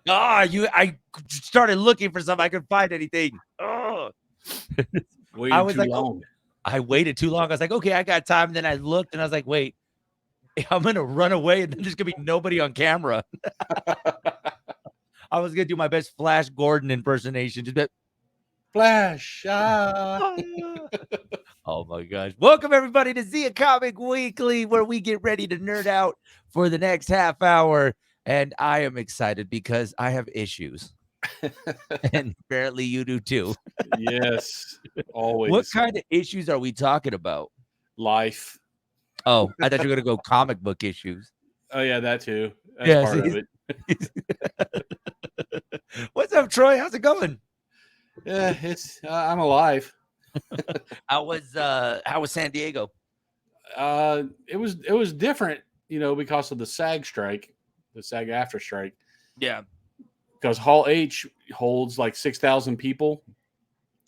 I started looking for something. I couldn't find anything. Oh. I Waited was too like, oh, long. I waited too long. I was like, okay, I got time. And then I looked and I was like, wait, I'm going to run away and then there's going to be nobody on camera. I was going to do my best Flash Gordon impersonation. Just be, Flash. oh my gosh. Welcome everybody to Zia Comic Weekly, where we get ready to nerd out for the next half hour. And I am excited because I have issues. And apparently you do too. Yes, What always. kind of issues are we talking about? Life. Oh, I thought you were going to go comic book issues. Oh yeah, that too. That's Yeah, part of see? it. What's up, Troy? How's it going? Yeah, it's I'm alive. How was San Diego? It was different, because of the SAG strike, the SAG after strike. Yeah. Because Hall H holds like 6,000 people,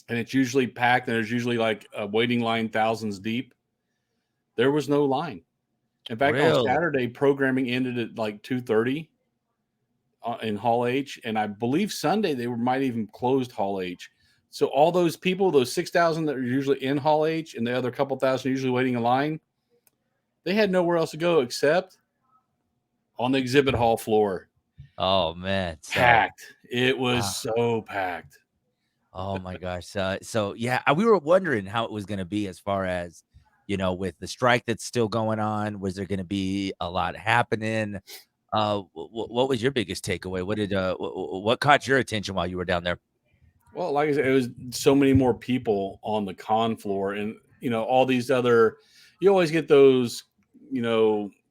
and it's usually packed, and there's usually like a waiting line thousands deep. There was no line. In fact, on Really? Saturday, programming ended at like 2:30 in Hall H, and I believe Sunday they might even closed Hall H. So all those people, those 6,000 that are usually in Hall H, and the other couple thousand usually waiting in line, they had nowhere else to go except on the exhibit hall floor. Oh man. Packed. It was Wow. so packed. Oh my gosh. So yeah, we were wondering how it was going to be as far as, with the strike that's still going on. Was there going to be a lot happening? What was your biggest takeaway? What caught your attention while you were down there? Well, like I said, it was so many more people on the con floor, and all these other. You always get those,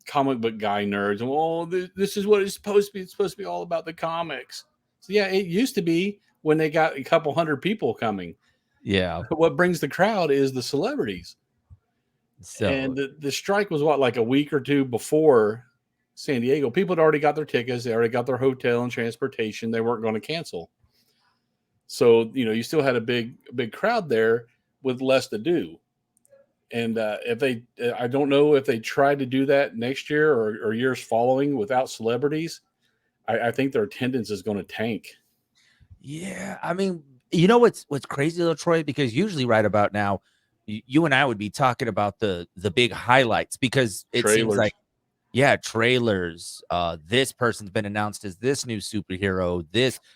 comic book guy nerds, and this is what it's supposed to be. It's supposed to be all about the comics. So yeah, it used to be when they got a couple hundred people coming. Yeah. What brings the crowd is the celebrities. So And the strike was what, like a week or two before San Diego. People had already got their tickets, they already got their hotel and transportation. They weren't going to cancel. So, you still had a big crowd there with less to do. And I don't know if they tried to do that next year or years following without celebrities. I think their attendance is going to tank. yeah, I mean, what's crazy though, Troy, because usually right about now, you and I would be talking about the big highlights because it seems Trailers. like, yeah, trailers. This person's been announced as this new superhero.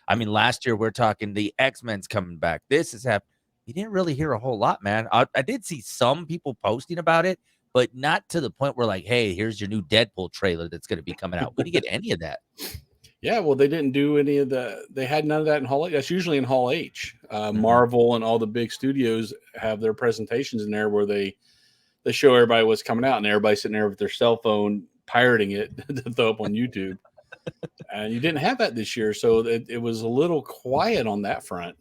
I mean, last year we're talking the X-Men's coming back. This is happening. You didn't really hear a whole lot, man. I did see some people posting about it, but not to the point where like, hey, here's your new Deadpool trailer that's going to be coming out. We didn't get any of that. Yeah, well, they didn't do any of they had none of that in Hall H. That's usually in Hall H. Mhm. Marvel and all the big studios have their presentations in there where they show everybody what's coming out, and everybody's sitting there with their cell phone pirating it to throw up on YouTube. And you didn't have that this year, so it was a little quiet on that front.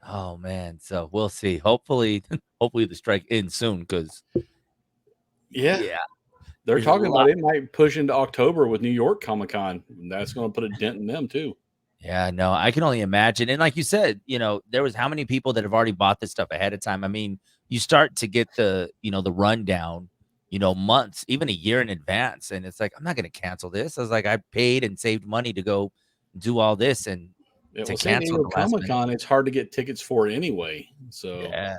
Oh man, so we'll see. Hopefully, hopefully the strike ends soon because Yeah, yeah, they're there's a talking about lot. it might push into October with New York Comic Con. That's going to put a dent in them too. Yeah, no, I can only imagine. And like you said, there was how many people that have already bought this stuff ahead of time. I mean, you start to get the rundown, months, even a year in advance. And it's like, I'm not going to cancel this. I was like, I paid and saved money to go do all this and Yeah, to well, San cancel at Diego the last Comic minute. Con, it's hard to get tickets for it anyway. So, Yeah.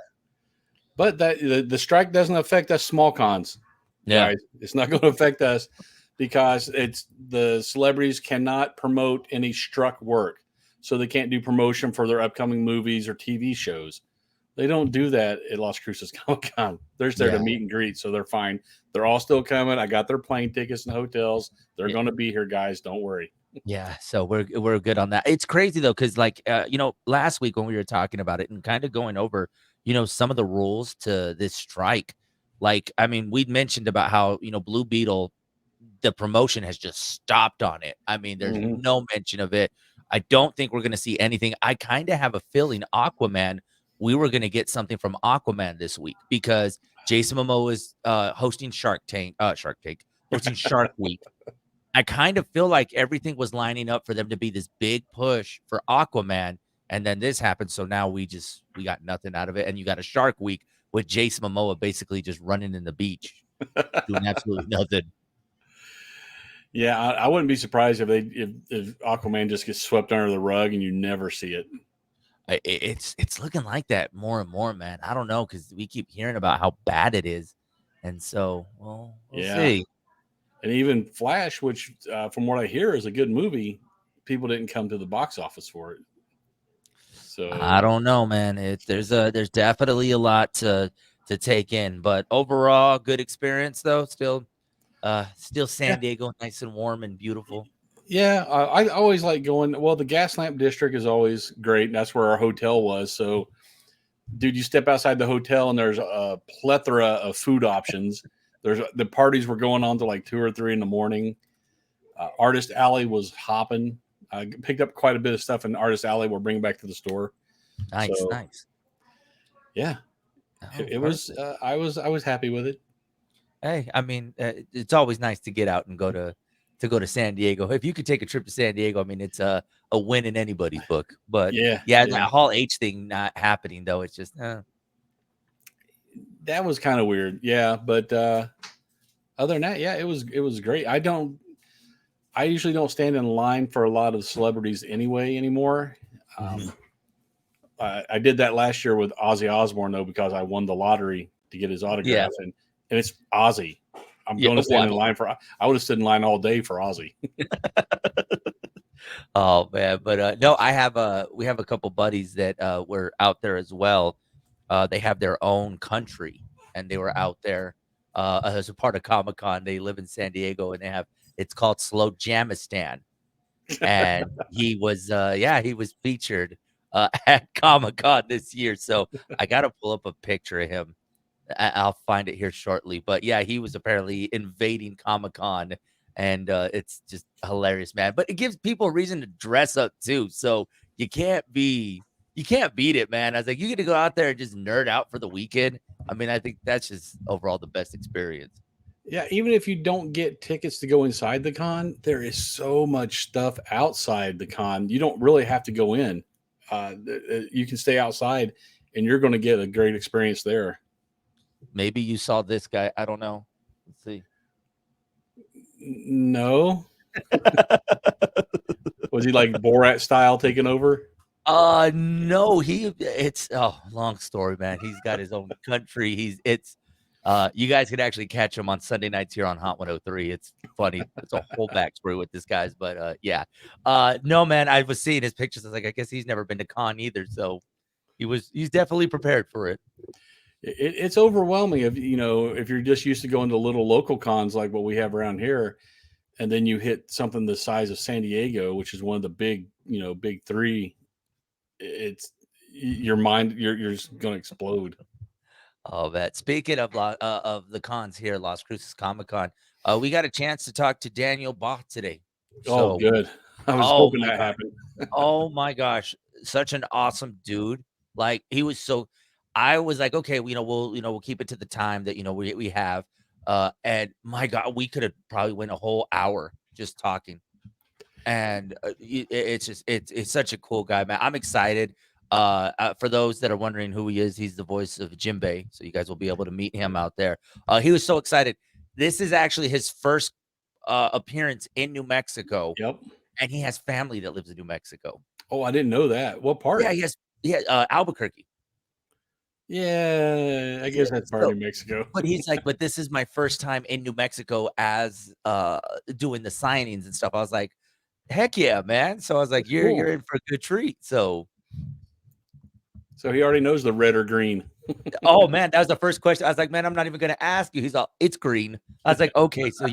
but the strike doesn't affect us small cons, Yeah. guys. It's not going to affect us because it's the celebrities cannot promote any struck work, so they can't do promotion for their upcoming movies or TV shows. They don't do that at Las Cruces Comic Con. They're there to Yeah. meet and greet, so they're fine. They're all still coming. I got their plane tickets and hotels. They're Yeah. going to be here, guys. Don't worry. Yeah, so we're good on that. It's crazy though, because like last week when we were talking about it and kind of going over, some of the rules to this strike. Like, I mean, we'd mentioned about how, Blue Beetle, the promotion has just stopped on it. I mean, there's Mm-hmm. no mention of it. I don't think we're gonna see anything. I kind of have a feeling Aquaman, we were gonna get something from Aquaman this week because Jason Momoa is hosting Shark Tank, hosting Shark Week. I kind of feel like everything was lining up for them to be this big push for Aquaman, and then this happened. So now we got nothing out of it. And you got a Shark Week with Jason Momoa basically just running in the beach, doing absolutely nothing. Yeah, I wouldn't be surprised if Aquaman just gets swept under the rug and you never see it. It's looking like that more and more, man. I don't know because we keep hearing about how bad it is, and so we'll Yeah, see. and even Flash, which from what I hear is a good movie, people didn't come to the box office for it. I So don't know, man. There's definitely a lot to take in, but overall, good experience though. Still yeah, San Diego, nice and warm and beautiful. yeah, I always like going. Well, the Gaslamp District is always great, and that's where our hotel was. So, dude, you step outside the hotel, and there's a plethora of food options. There's the parties were going on to like 2 or 3 in the morning. Artist Alley was hopping. I picked up quite a bit of stuff in Artist Alley. We're bringing back to the store. Nice, So nice. yeah, Oh, it was. perfect. I was happy with it. Hey, I mean, it's always nice to get out and go to San Diego. If you could take a trip to San Diego, I mean, it's a win in anybody's book. But Yeah, yeah, yeah. that Hall H thing not happening though. It's just That was kind of weird. Yeah, but other than that, yeah, it was great. I usually don't stand in line for a lot of celebrities anyway anymore. mhm. I did that last year with Ozzy Osbourne though because I won the lottery to get his Yeah, autograph, and it's Ozzy. I'm yeah. going to Well, stand I in mean, line for. I would have stood in line all day for Ozzy. oh man, but no, we have a couple buddies that were out there as well. They have their own country, and they were out there as a part of Comic Con. They live in San Diego, and it's called Slow Jamistan, and he was featured at Comic Con this year. So I got to pull up a picture of him. I'll find it here shortly. But yeah, he was apparently invading Comic Con, and it's just hilarious, man. But it gives people a reason to dress up too. So you can't be you can't beat it, man. I was like, you get to go out there and just nerd out for the weekend. I mean, I think that's just overall the best experience. Yeah, even if you don't get tickets to go inside the con, there is so much stuff outside the con. You don't really have to go in. You can stay outside, and you're going to get a great experience there. Maybe you saw this guy. I don't know. Let's see. No, was he like Borat style taking over? No, it's long story, man. He's got his own country. You guys can actually catch him on Sunday nights here on Hot 103. It's funny. It's a whole backstory with this guy's, but yeah. No, man, I was seeing his pictures. I was like, I guess he's never been to con either. So he's definitely prepared for it. It's overwhelming if if you're just used to going to little local cons like what we have around here, and then you hit something the size of San Diego, which is one of the big big three. It's your mind. You're just going to explode. Oh, that speaking of the cons here, Las Cruces Comic Con, we got a chance to talk to Daniel Bach today. Oh, So, good. I was oh hoping my that god. happened. Oh my gosh, such an awesome dude. Like he was so I was like, okay, we'll keep it to the time that we have. And my God, we could have probably went a whole hour just talking. And it's just it's such a cool guy, man. I'm excited. For those that are wondering who he is, he's the voice of Jinbei, so you guys will be able to meet him out there. He was so excited. This is actually his first appearance in New Mexico, Yep. and he has family that lives in New Mexico. Oh, I didn't know that. What Yeah, part? Albuquerque. Yeah, I Yeah, guess that's part so of New Mexico. but he's like, "But this is my first time in New Mexico as, doing the signings and stuff." I was like, "Heck yeah, man." So I was like, That's "You're cool. in for a good treat." So, So he already knows the red or green. oh, man, that was the first question. I was like, "Man, I'm not even gonna ask you." He's all, "It's green." I was like, "Okay, so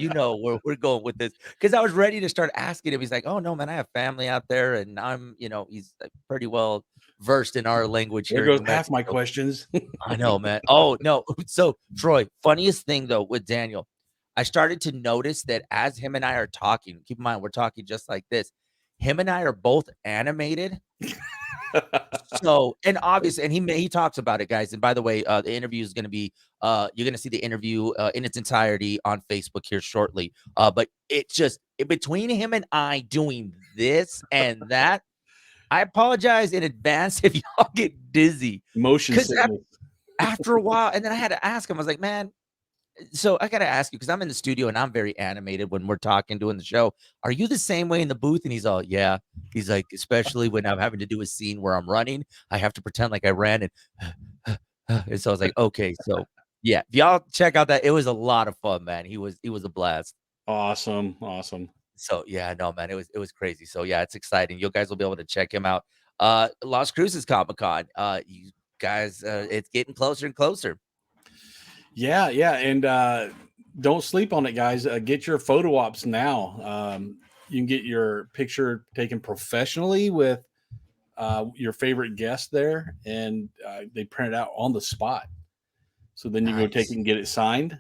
we're going with this because I was ready to start asking him. He's like, "Oh, no, man, I have family out there, and he's, like, pretty well versed in our language There here in goes New half my Mexico. questions. I know, man. Oh, no. So, Troy, funniest thing though with Daniel, I started to notice that as him and I are talking, keep in mind we're talking just like this. Him and I are both animated. So, and obviously, and he talks about it, guys. And by the way, the interview is going to be you're going to see the interview in its entirety on Facebook here shortly. But between him and I doing this and that, I apologize in advance if y'all get dizzy Motion because sickness. after a while, and then I had to ask him, I was like, "Man, So I gotta ask you, because I'm in the studio and I'm very animated when we're talking, doing the show. Are you the same way in the booth? And he's all, yeah. He's like, especially when I'm having to do a scene where I'm running, I have to pretend like I ran and so I was like, okay, so yeah, if y'all check out that, it was a lot of fun, man. He was a blast. Awesome, awesome. So yeah, no, man, it was crazy. So yeah, it's exciting. You guys will be able to check him out. Las Cruces Comic Con. You guys, it's getting closer and closer. Yeah, yeah, and don't sleep on it, guys. Get your photo ops now. You can get your picture taken professionally with your favorite guest there, and they print it out on the spot. So then you go take it Nice. and get it signed.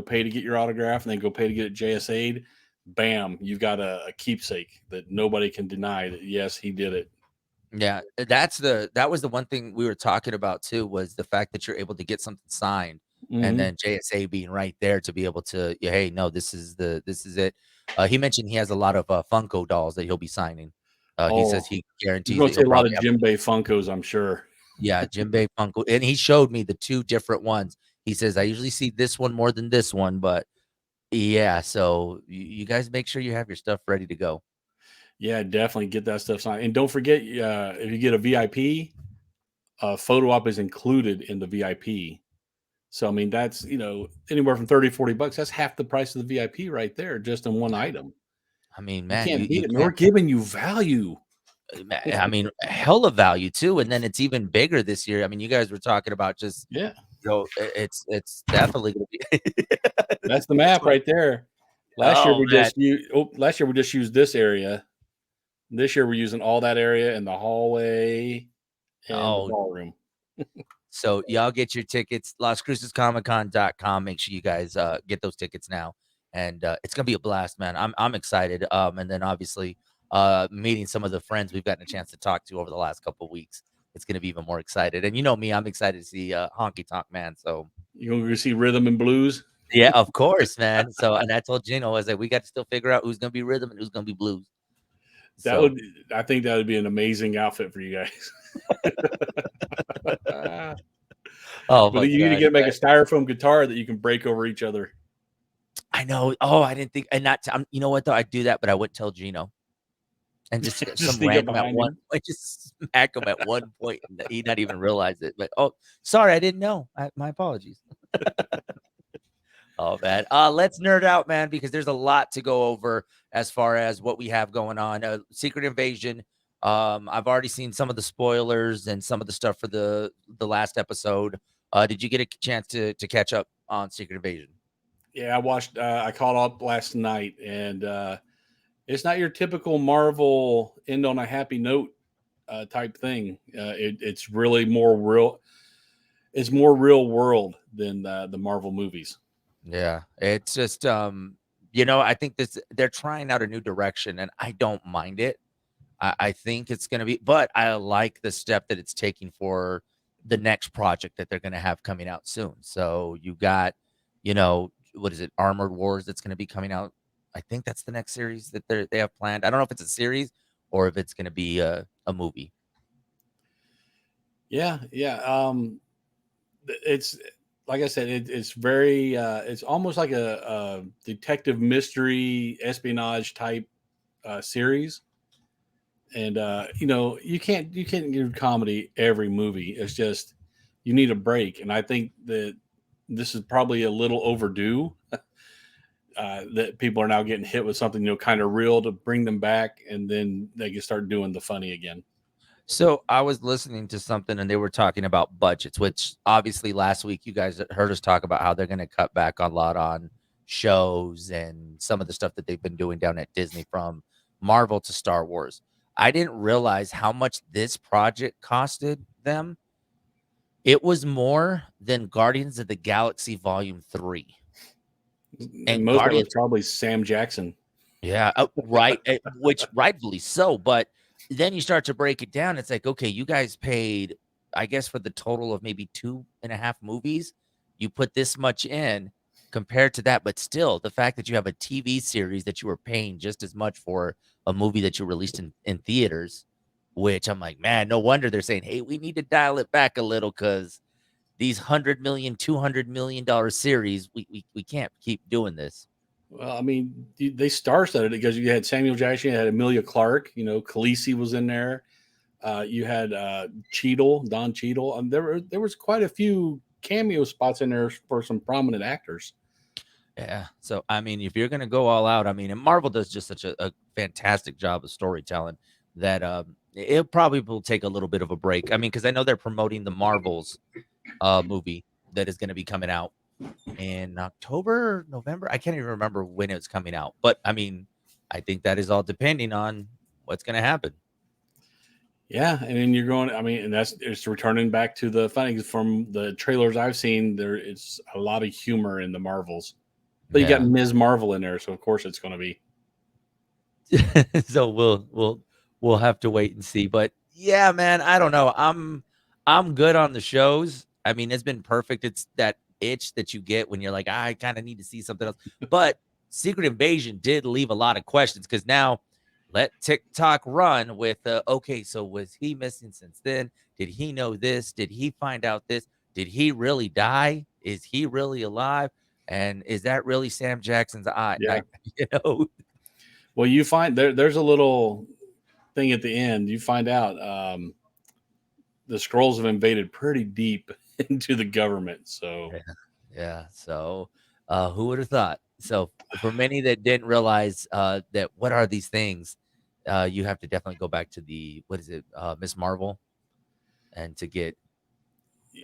Pay to get your autograph, and then go pay to get it JSA'd. Bam, you've got a keepsake that nobody can deny that yes, he did it. Yeah, that was the one thing we were talking about too, was the fact that you're able to get something signed and Hmm. then JSA being right there to be able to, yeah, hey, no, this is it. He mentioned he has a lot of Funko dolls that he'll be signing. He Oh, says he you're guarantees going that to see he'll a lot probably of have, Jim Bay Funkos, I'm sure. yeah, Jinbei Funko, and he showed me the two different ones. He says I usually see this one more than this one, but yeah, so you guys make sure you have your stuff ready to go. Yeah, definitely get that stuff signed. And don't forget, if you get a VIP, photo op is included in the VIP. So, I mean, that's, anywhere from 30, $40. That's half the price of the VIP right there, just in one item. I mean, You man, you can't beat you it, man. We're can't. giving you value. I mean, hell of value too, and then it's even bigger this year. I mean, you guys were talking about just, Yeah, it's definitely gonna be that's the it's map what right there. oh, man. Last year we just used this area. This year we're using all that area and the hallway and the Oh, ballroom. so y'all get your tickets, LasCrucesComicCon.com. Make sure you guys, get those tickets now, and, it's gonna be a blast, man. I'm excited, and then obviously, meeting some of the friends we've gotten a chance to talk to over the last couple weeks, it's gonna be even more excited, and you know me, I'm excited to see, Honky Tonk Man, so You're going to see rhythm and blues. yeah, of course, man. So, and I told Gino, I was like, we got to still figure out who's gonna be rhythm and who's gonna be blues. That So, would, I think that would be an amazing outfit for you guys. But oh my you need to god, make a styrofoam guitar that you can break over each other. I know. Oh, I didn't think, and not. You know what though? I'd do that, but I wouldn't tell Gino. And just Just some sneak up random at behind one, him. I just smack him at one point, and he not even realize it. But oh, sorry, I didn't know. My apologies. Oh man, let's nerd out, man, because there's a lot to go over as far as what we have going on. Secret Invasion. I've already seen some of the spoilers and some of the stuff for the last episode. Did you get a chance to catch up on Secret Invasion? Yeah, I caught up last night, and it's not your typical Marvel end on a happy note type thing. It's really more real. It's more real world than the Marvel movies. Yeah, it's just I think this they're trying out a new direction, and I don't mind it. I think it's gonna be, but I like the step that it's taking for the next project that they're gonna have coming out soon. So you got, what is it, Armored Wars that's gonna be coming out. I think that's the next series that they have planned. I don't know if it's a series or if it's gonna be a movie. Yeah, yeah. It's like I said, it's very. It's almost like a detective mystery espionage type series. And you can't do comedy every movie. It's just you need a break, and I think that this is probably a little overdue. That people are now getting hit with something kind of real to bring them back, and then they can start doing the funny again. So I was listening to something and they were talking about budgets, which obviously last week you guys heard us talk about how they're going to cut back a lot on shows and some of the stuff that they've been doing down at Disney, from Marvel to Star Wars. I didn't realize how much this project costed them. It was more than Guardians of the Galaxy Volume 3. And And most of it was Guardians, probably Sam Jackson. yeah, right, which rightfully so, but then you start to break it down, it's like, okay, you guys paid, I guess, for the total of maybe 2.5 movies, you put this much in compared to that, but still, the fact that you have a TV series that you were paying just as much for a movie that you released in theaters, which I'm like, man, no wonder they're saying, "Hey, we need to dial it back a little," because these 100 million, $200 million series, we can't keep doing this. Well, I mean, they star-studded it because you had Samuel Jackson, you had Emilia Clarke, Khaleesi was in there. You had Cheadle, Don Cheadle. There was quite a few cameo spots in there for some prominent actors. Yeah. So I mean, if you're gonna go all out, I mean, and Marvel does just such a fantastic job of storytelling that it probably will take a little bit of a break. I mean, because I know they're promoting the Marvels movie that is going to be coming out in October, November. I can't even remember when it's coming out, but I mean, I think that is all depending on what's going to happen. Yeah, and then you're going. I mean, and it's returning back to the funny from the trailers I've seen. There is a lot of humor in the Marvels, but you got Yeah. Ms. Marvel in there, so of course it's going to be. So we'll have to wait and see. But yeah, man, I don't know. I'm good on the shows. I mean, it's been perfect. It's that itch that you get when you're like, I kind of need to see something else. But Secret Invasion did leave a lot of questions because now let TikTok run with okay, so was he missing since then? Did he know this? Did he find out this? Did he really die? Is he really alive? And is that really Sam Jackson's eye? Yeah. You know, Well, you find there's a little thing at the end. You find out the Skrulls have invaded pretty deep into the government. So yeah. So, who would have thought? So, for many that didn't realize that what are these things, you have to definitely go back to the what is it, Miss Marvel, and to get.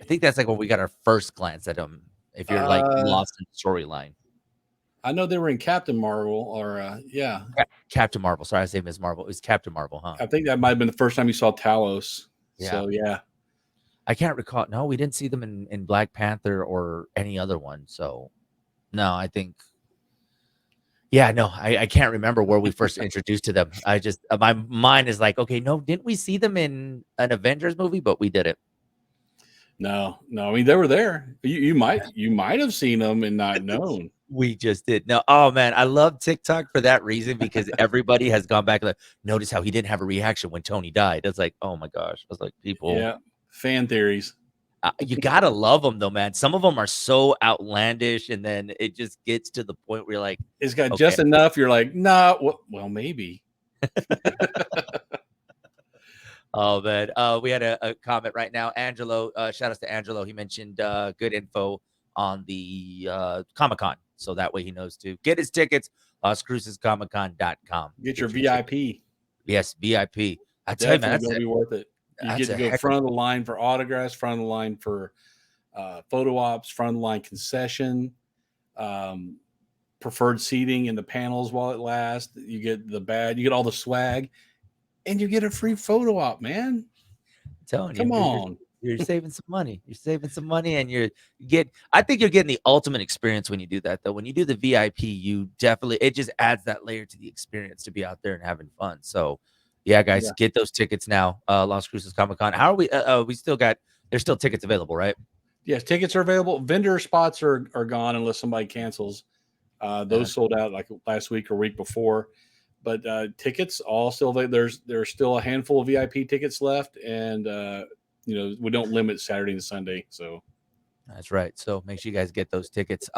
I think that's like when we got our first glance at them. If you're like uh, lost in the storyline, I know they were in Captain Marvel, or yeah, Captain Marvel. Sorry, I say Miss Marvel. It was Captain Marvel, huh? I think that might have been the first time you saw Talos. Yeah, So yeah, I can't recall. No, we didn't see them in Black Panther or any other one. So, no, I think. Yeah, no, I can't remember where we first introduced to them. I just my mind is like, okay, no, didn't we see them in an Avengers movie? But we didn't. no. I mean, they were there. You might have seen them and not known. We just did. No, oh man, I love TikTok for that reason because everybody has gone back and like, notice how he didn't have a reaction when Tony died. It's like, oh my gosh. I was like, people, Yeah, fan theories. you gotta love them though, man. Some of them are so outlandish, and then it just gets to the point where you're like, It's got okay, just enough. You're like, nah. Well, maybe. oh man, we had a comment right now. Angelo, shout out to Angelo. He mentioned good info on the Comic Con, so that way he knows to get his tickets. Crucescomiccon.com. Get your ticket. VIP. Yes, VIP. I tell you, man, Definitely gonna be worth it. You get that's to a go heck of. front of the line for autographs, front of the line for photo ops, front of the line concession, um, preferred seating in the panels while it lasts. You get the badge, you get all the swag, and you get a free photo op, man. I'm telling you, Come on. you're saving some money. You're saving some money, and you get. I think you're getting the ultimate experience when you do that. Though, when you do the VIP, you definitely it just adds that layer to the experience to be out there and having fun. So, yeah, guys, Yeah. get those tickets now. Las Cruces Comic Con. How are we? We still got. There's still tickets available, right? Yes, tickets are available. Vendor spots are gone unless somebody cancels. Those sold out like last week or week before. But tickets all still there's still a handful of VIP tickets left, and we don't limit Saturday and Sunday. So That's right. So make sure you guys get those tickets.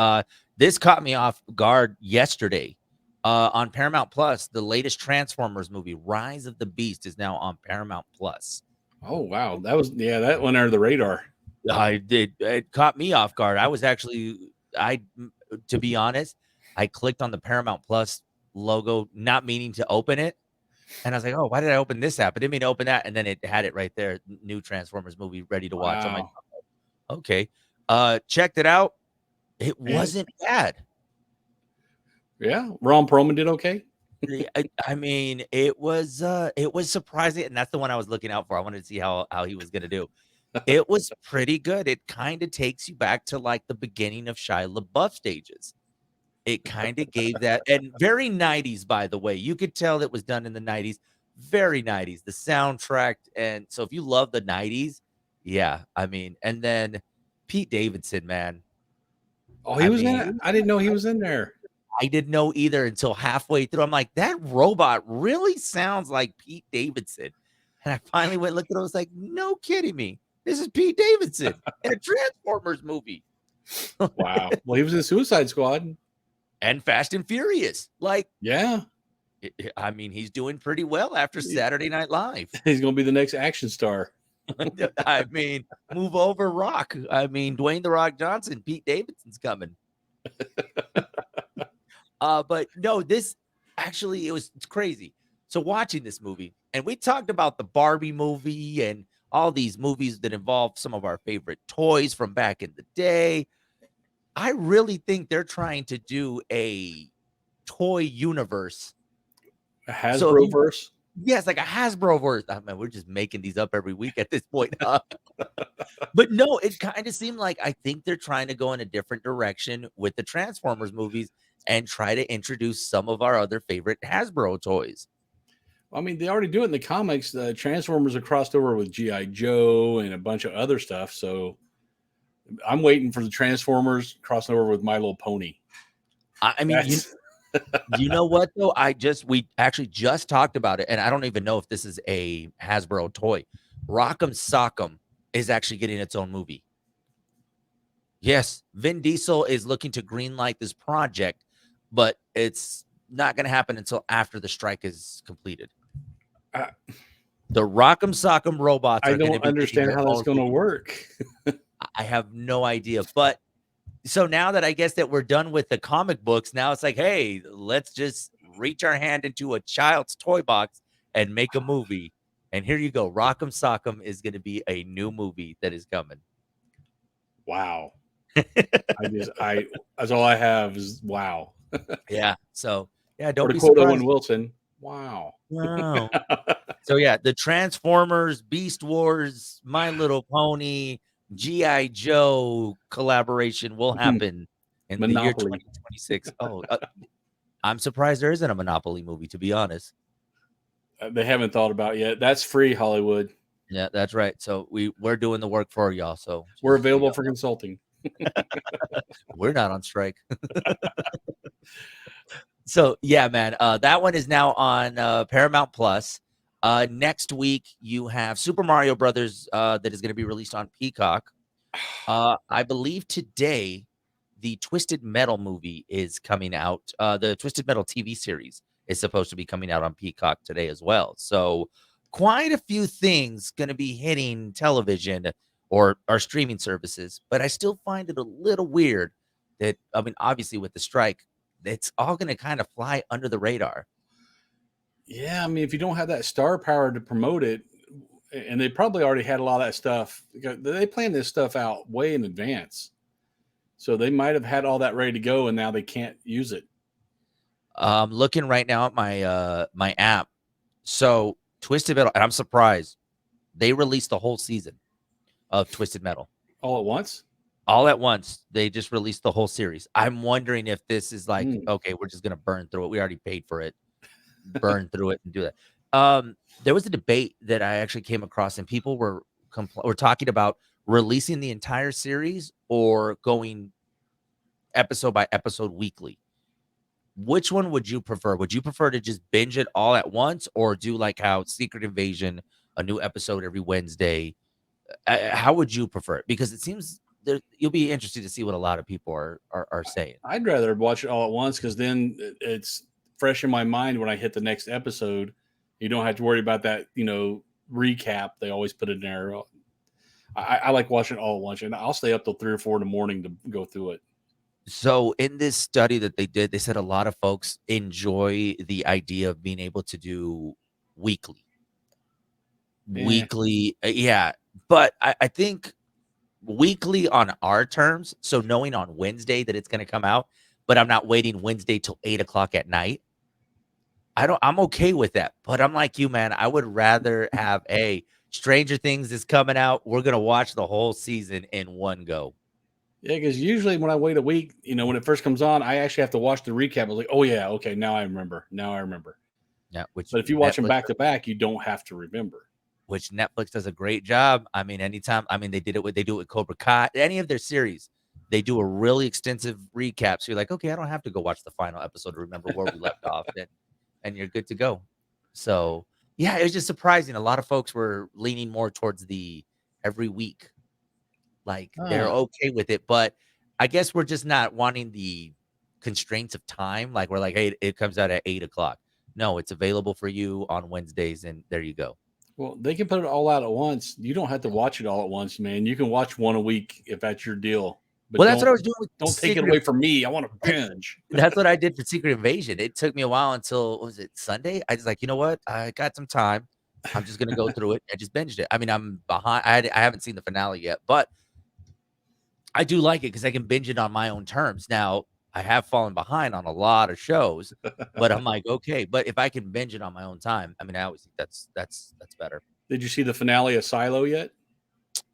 This caught me off guard yesterday. On Paramount Plus, the latest Transformers movie, Rise of the Beast, is now on Paramount Plus. oh wow, that went under the radar. I did. It caught me off guard. I was actually, to be honest, I clicked on the Paramount Plus logo, not meaning to open it. And I was like, oh, why did I open this app? I didn't mean to open that. And then it had it right there. New Transformers movie ready to watch. I'm like, Wow. okay. Checked it out. It And wasn't bad. yeah, Ron Perlman did okay. I mean, it was surprising, and that's the one I was looking out for. I wanted to see how he was gonna do. It was pretty good. It kind of takes you back to like the beginning of Shia LaBeouf stages. It kind of gave that, and very 90s, by the way. You could tell it was done in the 90s, very 90s. The soundtrack, and so if you love the 90s, yeah, I mean, and then Pete Davidson, man. Oh, he I was in mean, it. I didn't know he was in there. I didn't know either until halfway through. I'm like, that robot really sounds like Pete Davidson. And I finally went and looked at it. I was like, no kidding me. This is Pete Davidson in a Transformers movie. Wow. Well, he was in Suicide Squad. And Fast and Furious. Like, Yeah. I mean, he's doing pretty well after Saturday Night Live. He's going to be the next action star. I mean, move over, Rock. I mean, Dwayne the Rock Johnson, Pete Davidson's coming. But no, this actually it's crazy. So watching this movie, and we talked about the Barbie movie and all these movies that involve some of our favorite toys from back in the day. I really think they're trying to do a toy universe. A Hasbro verse? Yes, like a Hasbro verse. I mean, we're just making these up every week at this point. But no, it kind of seemed like I think they're trying to go in a different direction with the Transformers movies and try to introduce some of our other favorite Hasbro toys. I mean, they already do it in the comics. The Transformers are crossed over with G.I. Joe and a bunch of other stuff. So I'm waiting for the Transformers crossing over with My Little Pony. I mean, you know what though? We actually just talked about it, and I don't even know if this is a Hasbro toy. Rock'em Sock'em is actually getting its own movie. Yes, Vin Diesel is looking to greenlight this project, but it's not going to happen until after the strike is completed. The Rock'em Sock'em robots. I don't understand how that's going to work. I have no idea, but so now that I guess that we're done with the comic books, now it's like, hey, let's just reach our hand into a child's toy box and make a movie. And here you go. Rock'em Sock'em is going to be a new movie that is coming. Wow. That's all I have is wow. Yeah. So yeah, don't or to be quote surprised. Owen Wilson. Wow. Wow. So yeah, the Transformers, Beast Wars, My Little Pony, G.I. Joe collaboration will happen in the year 2026. Oh, I'm surprised there isn't a Monopoly movie, to be honest. They haven't thought about it yet. That's free, Hollywood. Yeah, that's right. So we're doing the work for y'all. So we're available for consulting. We're not on strike. So yeah, man, that one is now on Paramount Plus. Next week you have Super Mario Brothers that is going to be released on Peacock. I believe today the Twisted Metal movie is coming out. The Twisted Metal TV series is supposed to be coming out on Peacock today as well. So quite a few things going to be hitting television or our streaming services, but I still find it a little weird that, I mean, obviously with the strike, it's all going to kind of fly under the radar. Yeah, I mean, if you don't have that star power to promote it, and they probably already had a lot of that stuff, they planned this stuff out way in advance. So they might have had all that ready to go, and now they can't use it. Looking right now at my my app. So Twisted Metal, and I'm surprised they released the whole season of Twisted Metal all at once. All at once, they just released the whole series. I'm wondering if this is like, okay, we're just gonna burn through it. We already paid for it. Burn through it and do that. There was a debate that I actually came across, and people were talking about releasing the entire series or going episode by episode weekly. Which one would you prefer? Would you prefer to just binge it all at once, or do like how Secret Invasion, a new episode every Wednesday? How would you prefer it? Because it seems you'll be interested to see what a lot of people are saying. I'd rather watch it all at once because then it's fresh in my mind when I hit the next episode. You don't have to worry about that, recap they always put in there. I like watching it all at once, and I'll stay up till 3 or 4 in the morning to go through it. So in this study that they did, they said a lot of folks enjoy the idea of being able to do weekly. Yeah. But I think weekly on our terms. So knowing on Wednesday that it's going to come out, but I'm not waiting Wednesday till 8:00 at night. I'm okay with that. But I'm like you, man. I would rather have Stranger Things is coming out. We're going to watch the whole season in one go. Yeah, because usually when I wait a week, when it first comes on, I actually have to watch the recap. I was like, oh, yeah, okay, now I remember. Yeah, but if you watch them back to back, you don't have to remember. Which Netflix does a great job. I mean, anytime, they do it with Cobra Kai, any of their series, they do a really extensive recap. So you're like, okay, I don't have to go watch the final episode to remember where we left off, and you're good to go. So yeah, it was just surprising. A lot of folks were leaning more towards the every week. Like, they're Ah, okay with it, but I guess we're just not wanting the constraints of time. Like, we're like, "Hey, it comes out at 8 o'clock." No, it's available for you on Wednesdays, and there you go. well, they can put it all out at once. You don't have to watch it all at once, man. You can watch one a week if that's your deal. But Well, that's what I was doing with don't take it Secret away from me. I want to binge. That's what I did for Secret Invasion. It took me a while until, what was it, Sunday? I was like, "You know what? I got some time. I'm just gonna go through it." I just binged it. I mean, I'm behind. I haven't seen the finale yet, but I do like it because I can binge it on my own terms. Now, I have fallen behind on a lot of shows, but I'm like, "Okay." But if I can binge it on my own time, I mean, I always think that's better. Did you see the finale of Silo yet?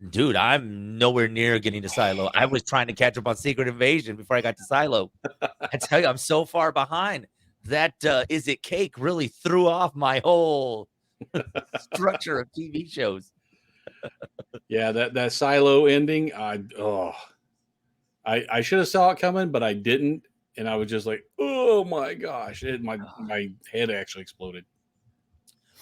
Dude, I'm nowhere near getting to Silo. I was trying to catch up on Secret Invasion before I got to Silo. I tell you, I'm so far behind. That Is It Cake really threw off my whole structure of TV shows. Yeah, that Silo ending. I should have saw it coming, but I didn't, and I was just like, oh my gosh! My head actually exploded.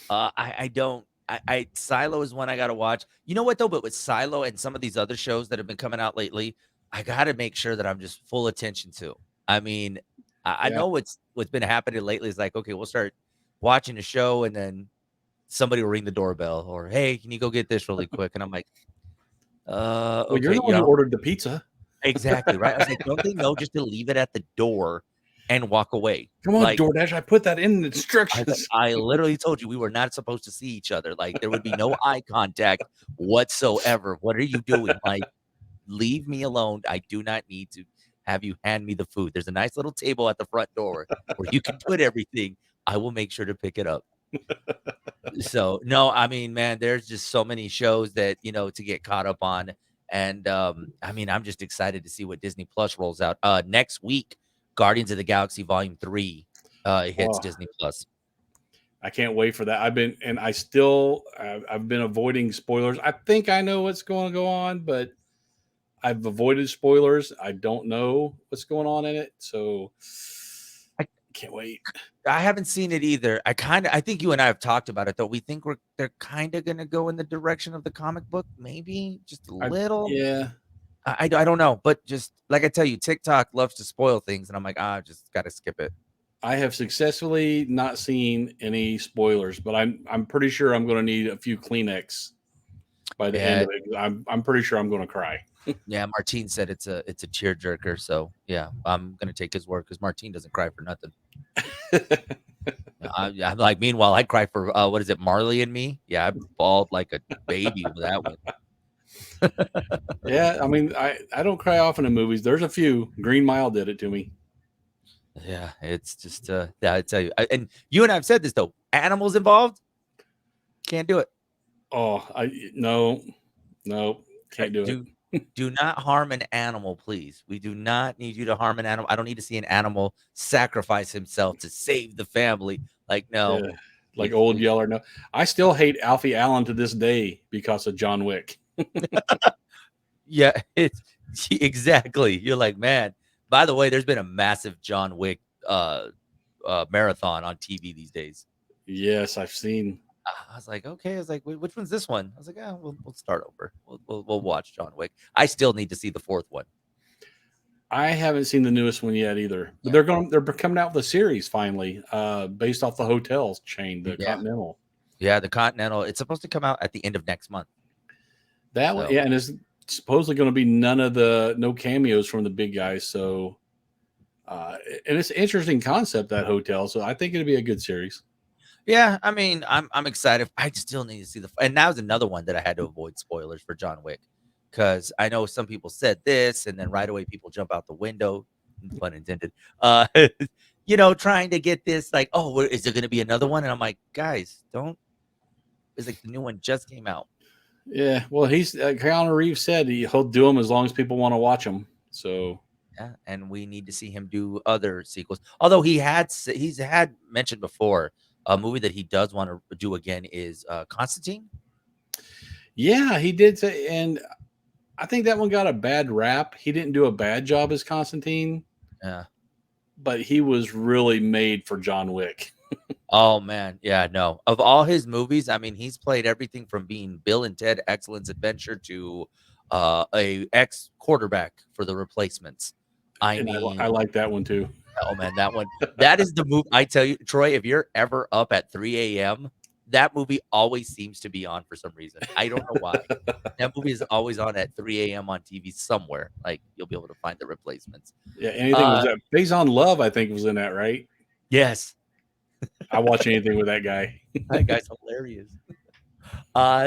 I don't. I Silo is one I got to watch. You know what though? But with Silo and some of these other shows that have been coming out lately, I got to make sure that I'm just full attention to. I mean, I Yeah. know what's been happening lately is like, okay, we'll start watching a show and then somebody will ring the doorbell or, "Hey, can you go get this really quick?" And I'm like, Well, you're okay, the one who ordered the pizza. exactly, right? I was like, "Don't they know just to leave it at the door and walk away?" Come on, Like, DoorDash. I put that in the I was like, instructions. "I literally told you we were not supposed to see each other, like, there would be no eye contact whatsoever. What are you doing? Like, leave me alone. I do not need to have you hand me the food. There's a nice little table at the front door where you can put everything. I will make sure to pick it up." So, no, I mean, man, there's just so many shows that, to get caught up on, and, I mean, I'm just excited to see what Disney Plus rolls out. Next week, Guardians of the Galaxy Volume 3, hits Oh, Disney Plus. I can't wait for that. I've been avoiding spoilers. I think I know what's going to go on, but I've avoided spoilers. I don't know what's going on in it, so I can't wait. I haven't seen it either. I think you and I have talked about it, though. We think they're kinda gonna go in the direction of the comic book, maybe just a I little. Yeah, I don't know, but just like I tell you, TikTok loves to spoil things, and I'm like, "I just gotta skip it." I have successfully not seen any spoilers, but I'm pretty sure I'm going to need a few Kleenex by the end Yeah, of it. I'm pretty sure I'm going to cry. yeah, Martine said it's a tearjerker, so, yeah, I'm gonna take his word because Martine doesn't cry for nothing. I'm like, meanwhile, I cry for, what is it, Marley and Me? Yeah, I bawled like a baby with that one. Yeah, I mean, I don't cry often in movies. There's a few. Green Mile did it to me. Yeah, it's just, yeah, I tell you, and you and I have said this, though, animals involved, can't do it. Oh, I no, no, can't do it. Do not harm an animal, please. We do not need you to harm an animal. I don't need to see an animal sacrifice himself to save the family. Like, Yeah, no, like we old we Yeller. No, I still hate Alfie Allen to this day because of John Wick. yeah, it's exactly. You're like, man. By the way, there's been a massive John Wick marathon on TV these days. Yes, I've seen. I was like, okay. I was like, which one's this one? I was like, yeah, we'll start over. We'll watch John Wick. I still need to see the fourth one. I haven't seen the newest one yet either. But Yeah, they're coming out with a series finally, based off the hotels chain, the yeah, Continental. yeah. The Continental. It's supposed to come out at the end of next month. That one, So yeah, and it's supposedly going to be no cameos from the big guys. So, and it's an interesting concept, that hotel. So I think it'll be a good series. yeah, I mean, I'm excited. I still need to see and that was another one that I had to avoid spoilers for John Wick because I know some people said this, and then right away people jump out the window, pun intended. Uh, trying to get this like, oh, is there going to be another one? And I'm like, guys, don't. It's like the new one just came out. Yeah, well, Keanu Reeves said he'll do them as long as people want to watch them. So Yeah, and we need to see him do other sequels. Although he's had mentioned before a movie that he does want to do again is Constantine. yeah, he did say, and I think that one got a bad rap. He didn't do a bad job as Constantine, Yeah. but he was really made for John Wick. Oh man, yeah, no. Of all his movies, I mean, he's played everything from being Bill and Ted Excellence Adventure to a ex quarterback for the Replacements. I And mean, I like that one too. oh man, that is the movie. I tell you, Troy, if you're ever up at 3 a.m., that movie always seems to be on for some reason. I don't know why. That movie is always on at 3 a.m. on TV somewhere. Like you'll be able to find the Replacements. Yeah, anything was Uh, that Based on Love, I think was in that, right? yes, I watch anything with that guy. that guy's hilarious.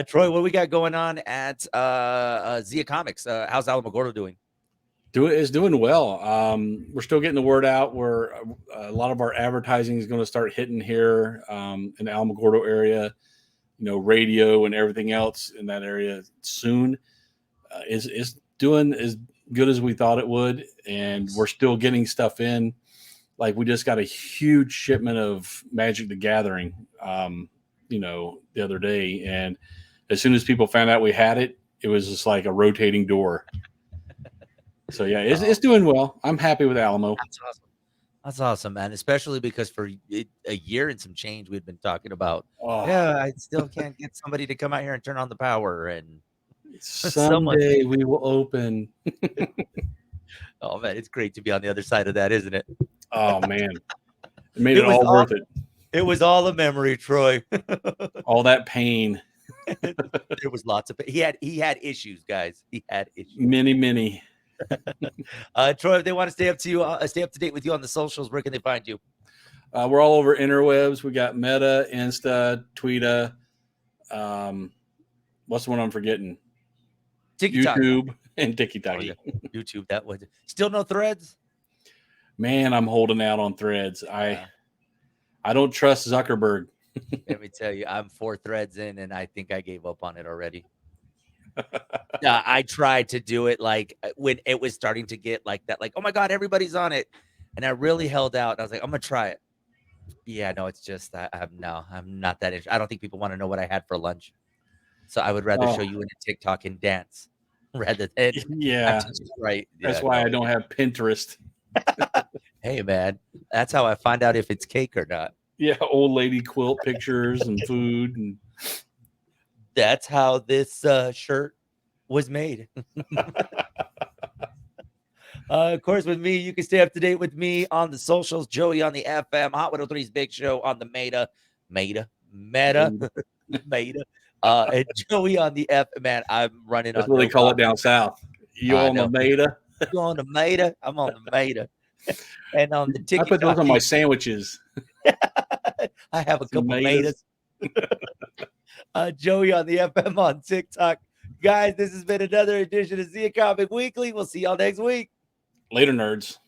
Troy, what we got going on at Zia Comics? How's Alamogordo doing? Is doing well. We're still getting the word out. Where a lot of our advertising is going to start hitting here in the Alamogordo area. You know, radio and everything else in that area soon. Is doing as good as we thought it would, and we're still getting stuff in. Like we just got a huge shipment of Magic the Gathering, the other day, and as soon as people found out we had it, it was just like a rotating door. So yeah, it's doing well. I'm happy with Alamo. That's awesome. That's awesome, man. Especially because for a year and some change, we've been talking about. Oh, Yeah, I still can't get somebody to come out here and turn on the power, and someone. someday we will open. Oh man, it's great to be on the other side of that, isn't it? Oh man, it made It it was all all. worth it. It was all a memory, Troy. All that pain, There was lots of. He had issues, guys. He had issues. many. Troy, if they want to stay up to date with you on the socials, where can they find you? We're all over interwebs. We got Meta, Insta, Twitter. What's the one I'm forgetting? TikTok. YouTube and TikTok. Oh, yeah. YouTube. That was still no Threads. Man, I'm holding out on Threads. I don't trust Zuckerberg. Let me tell you, I'm 4 threads in, and I think I gave up on it already. I tried to do it like when it was starting to get like that, like, oh my God, everybody's on it. And I really held out. And I was like, I'm gonna try it. Yeah, no, it's just I'm not that interested. I don't think people want to know what I had for lunch. So I would rather show you in a TikTok and dance rather than Yeah. Right. That's why I don't have Pinterest. Hey man, that's how I find out if it's cake or not. Yeah, old lady quilt pictures and food, and that's how this shirt was made. Of course, with me, you can stay up to date with me on the socials. Joey on the FM, Hot 103's Big Show on the Meta, and Joey on the F. Man, I'm running. That's on what they call it down south. You on the Meta? You on the Meta? I'm on the Meta. And on the TikTok, I put those on my sandwiches. I have a couple Metas. Joey on the FM on TikTok. Guys, this has been another edition of Zia Comic Weekly. We'll see y'all next week. Later, nerds.